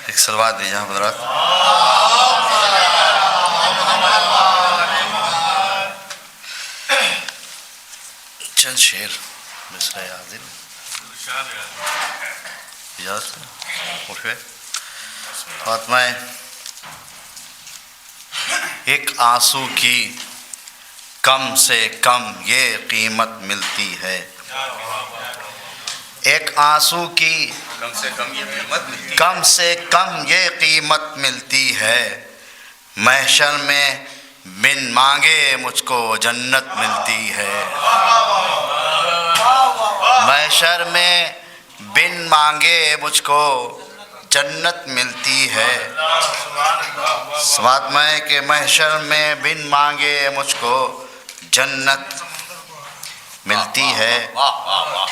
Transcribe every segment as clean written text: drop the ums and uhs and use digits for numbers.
ایک صلوات دیجیے حضرات. چند شعر مصرع عادل اجازت اٹھوے. فاطمہ ایک آنسو کی کم سے کم یہ قیمت ملتی ہے. ایک آنسو کی کم سے کم یہ قیمت ملتی ہے. محشر میں بن مانگے مجھ کو جنت ملتی ہے. محشر میں بن مانگے مجھ کو جنت ملتی ہے. سماعت میں کہ محشر میں بن مانگے مجھ کو جنت ملتی ہے.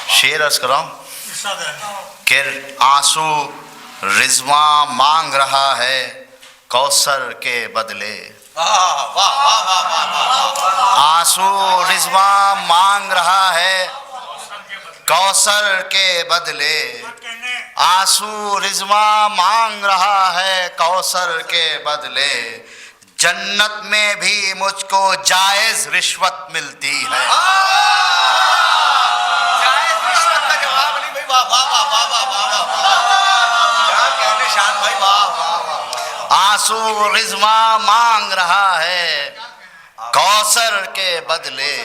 شعر عرض کر رہا ہوں کہ آنسو رضواں مانگ رہا ہے کوثر کے بدلے. آنسو رضواں مانگ رہا ہے کوثر کے بدلے. آنسو رضواں مانگ رہا ہے کوثر کے بدلے. جنت میں بھی مجھ کو جائز رشوت ملتی ہے. آنسو رضواں مانگ رہا ہے کوثر کے بدلے.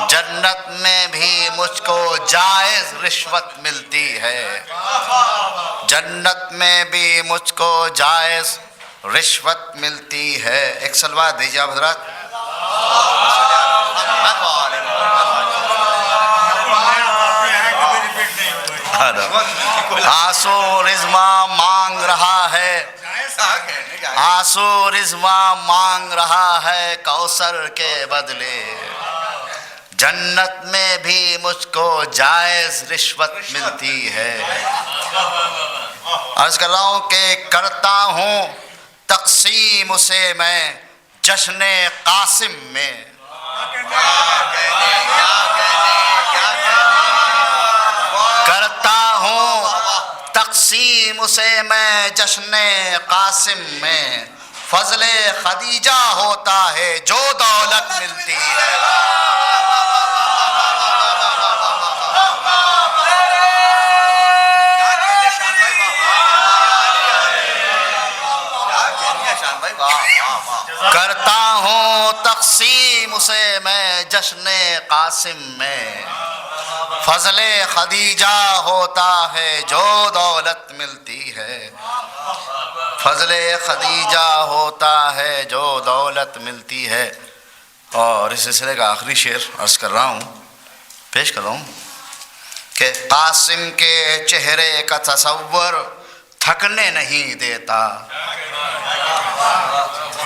جنت میں بھی مجھ کو جائز رشوت ملتی ہے. جنت میں بھی مجھ کو جائز رشوت ملتی ہے. ایک صلوات دیجیے آپ حضرات. آنسو رضواں مانگ رہا ہے آنسو رضواں مانگ رہا ہے کوثر کے بدلے. جنت میں بھی مجھ کو جائز رشوت ملتی ہے. عرض کر رہا ہوں کہ کرتا ہوں تقسیم اسے میں جشن قاسم میں. کرتا ہوں تقسیم اسے میں جشن قاسم میں. فضل خدیجہ ہوتا ہے جو دولت ملتی ہے. کرتا ہوں تقسیم اسے میں جشن قاسم میں. فضل خدیجہ ہوتا ہے جو دولت ملتی ہے. فضل خدیجہ ہوتا ہے جو دولت ملتی ہے. اور اس سلسلے کا آخری شعر عرض کر رہا ہوں پیش کر رہا ہوں کہ قاسم کے چہرے کا تصور تھکنے نہیں دیتا.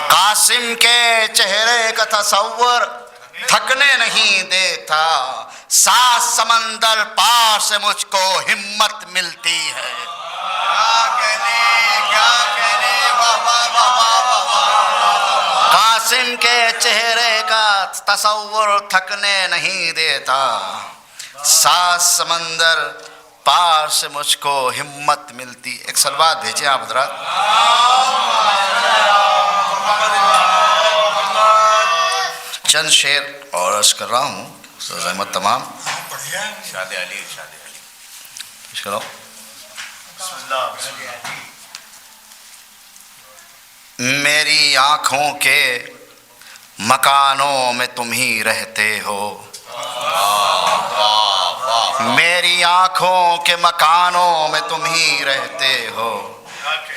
قاسم کے چہرے کا تصور تھکنے نہیں دیتا. سات سمندر پار سے مجھ کو ہمت ملتی ہے. قاسم کے چہرے کا تصور تھکنے نہیں دیتا. سات سمندر پار سے مجھ کو ہمت ملتی. ایک صلوات بھیجیں آپ حضرات. چند شعر اور عرض کر رہا ہوں زحمت تمام. میری آنکھوں کے مکانوں میں تم ہی رہتے ہو. میری آنکھوں کے مکانوں میں تم ہی رہتے ہو.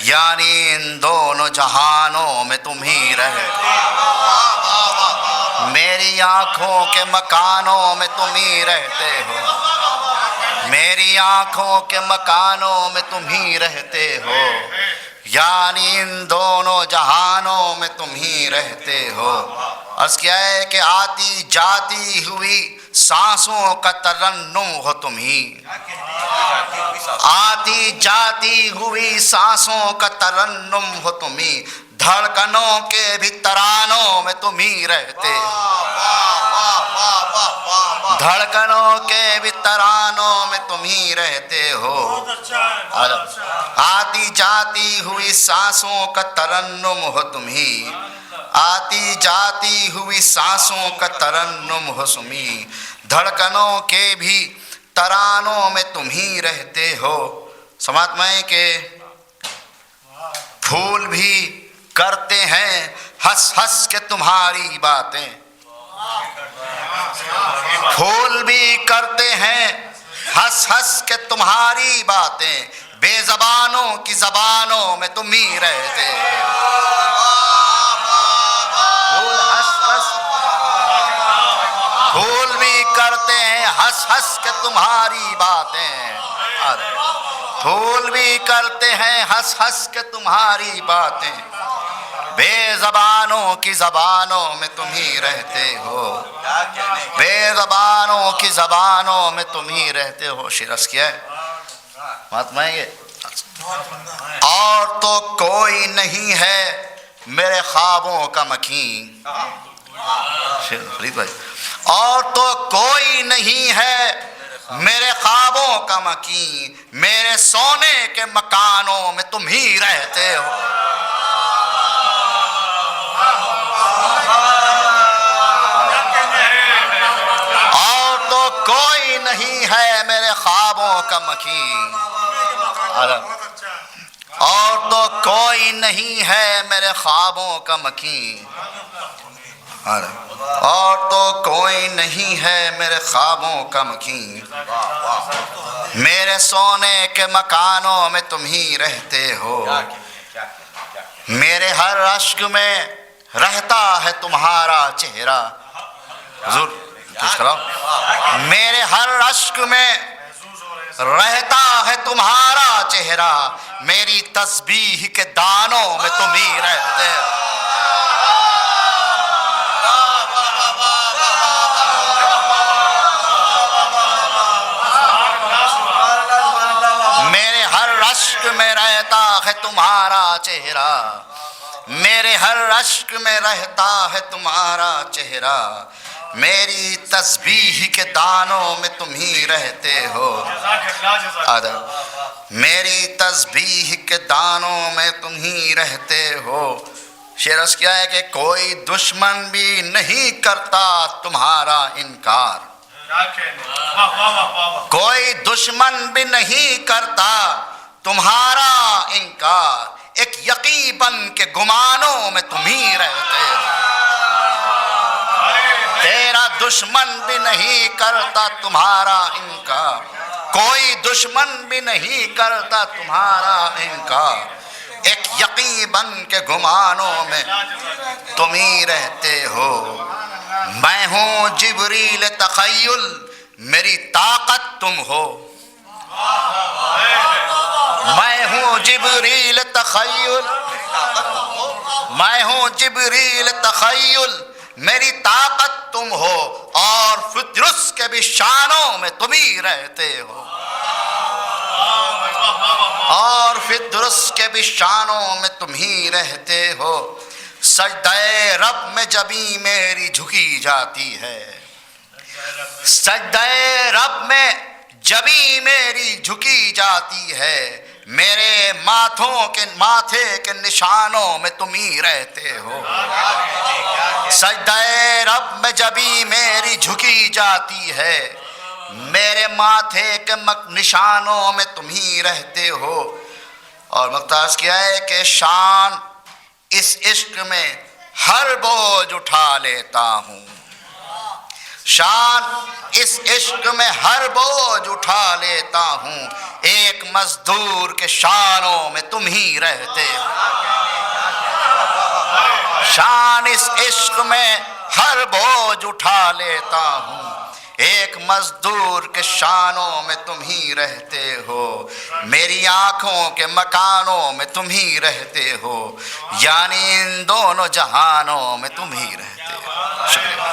یعنی ان دونوں جہانوں میں تم ہی رہتے ہو. میری آنکھوں کے مکانوں میں تم ہی رہتے ہو. میری آنکھوں کے مکانوں میں تم ہی رہتے ہو. یعنی ان دونوں جہانوں میں تم ہی رہتے ہو. عرض کیا ہے کہ آتی جاتی ہوئی سانسوں کا ترنم ہو تم ہی. آتی جاتی ہوئی سانسوں کا ترنم ہو تم ہی. دھڑکنوں کے بھی ترانوں میں تم ہی رہتے ہو. دھڑکنوں کے بھی ترانوں میں تم ہی رہتے ہو، آتی جاتی ہوئی سانسوں کا ترنم ہو تم ہی، آتی جاتی ہوئی سانسوں کا ترنم ہو تم ہی، دھڑکنوں کے بھی ترانوں میں تم ہی رہتے ہو۔ سماعت میں کہ پھول بھی کرتے ہیں ہنس ہنس کے تمہاری باتیں، پھول بھی کرتے ہیں ہنس ہنس کے تمہاری باتیں، بے زبانوں کی زبانوں میں تم ہی رہتے ہو، پھول بھی کرتے ہیں ہنس ہنس کے تمہاری باتیں، پھول بھی کرتے ہیں ہنس ہنس کے تمہاری باتیں، بے زبانوں کی زبانوں میں تم ہی رہتے ہو، بے زبانوں کی زبانوں میں تم ہی رہتے ہو۔ شیرس کیا ہے بات میں یہ، اور تو کوئی نہیں ہے میرے خوابوں کا مکین، فرید بھائی، اور تو کوئی نہیں ہے میرے خوابوں کا مکین، میرے سونے کے مکانوں میں تم ہی رہتے ہو، اور تو کوئی نہیں ہے میرے خوابوں کا مکین، اور تو کوئی نہیں ہے میرے خوابوں کا مکین، اور تو کوئی نہیں ہے میرے خوابوں کا مکین، میرے سونے کے مکانوں میں تم ہی رہتے ہو، میرے ہر اشک میں رہتا ہے تمہارا چہرہ، حضور کچھ کراؤ، میرے ہر اشک میں رہتا ہے تمہارا چہرہ، میری تسبیح کے دانوں میں تم ہی رہتے ہو، میرے ہر اشک میں رہتا ہے تمہارا چہرہ، میرے ہر اشک میں رہتا ہے تمہارا چہرہ، میری تسبیح کے دانوں میں تم ہی رہتے ہو، میری تسبیح کے دانوں میں تم ہی رہتے ہو۔ شیرس کیا ہے کہ کوئی دشمن بھی نہیں کرتا تمہارا انکار، کوئی دشمن بھی نہیں کرتا تمہارا انکار، ایک یقین کے گمانوں میں تم ہی رہتے ہو، تیرا دشمن بھی نہیں کرتا تمہارا انکار، کوئی دشمن بھی نہیں کرتا تمہارا انکار، ایک یقین کے گمانوں میں تم ہی رہتے ہو، میں ہوں جبریل تخیل میری طاقت تم ہو، میں ہوں جبریل تخیل، میں ہوں جبریل تخیل میری طاقت تم ہو، اور فطرس کے بھی شانوں میں تم ہی رہتے ہو، اور فطرس کے بھی شانوں میں تم ہی رہتے ہو، سجدہ رب میں جبیں میری جھکی جاتی ہے، سجدہ رب میں جبیں میری جھکی جاتی ہے، میرے ماتھے کے نشانوں میں تم ہی رہتے ہو، سجدہ رب میں جبیں میری جھکی جاتی ہے، میرے ماتھے کے نشانوں میں تم ہی رہتے ہو، اور مقتبس کیا ہے کہ شان اس عشق میں ہر بوجھ اٹھا لیتا ہوں، شان اس عشق میں ہر بوجھ اٹھا لیتا ہوں، ایک مزدور کے شانوں میں تم ہی رہتے ہو، شان اس عشق میں ہر بوجھ اٹھا لیتا ہوں، ایک مزدور کے شانوں میں تم ہی رہتے ہو، میری آنکھوں کے مکانوں میں تم ہی رہتے ہو، یعنی ان دونوں جہانوں میں تم ہی رہتے ہو۔ شکریہ۔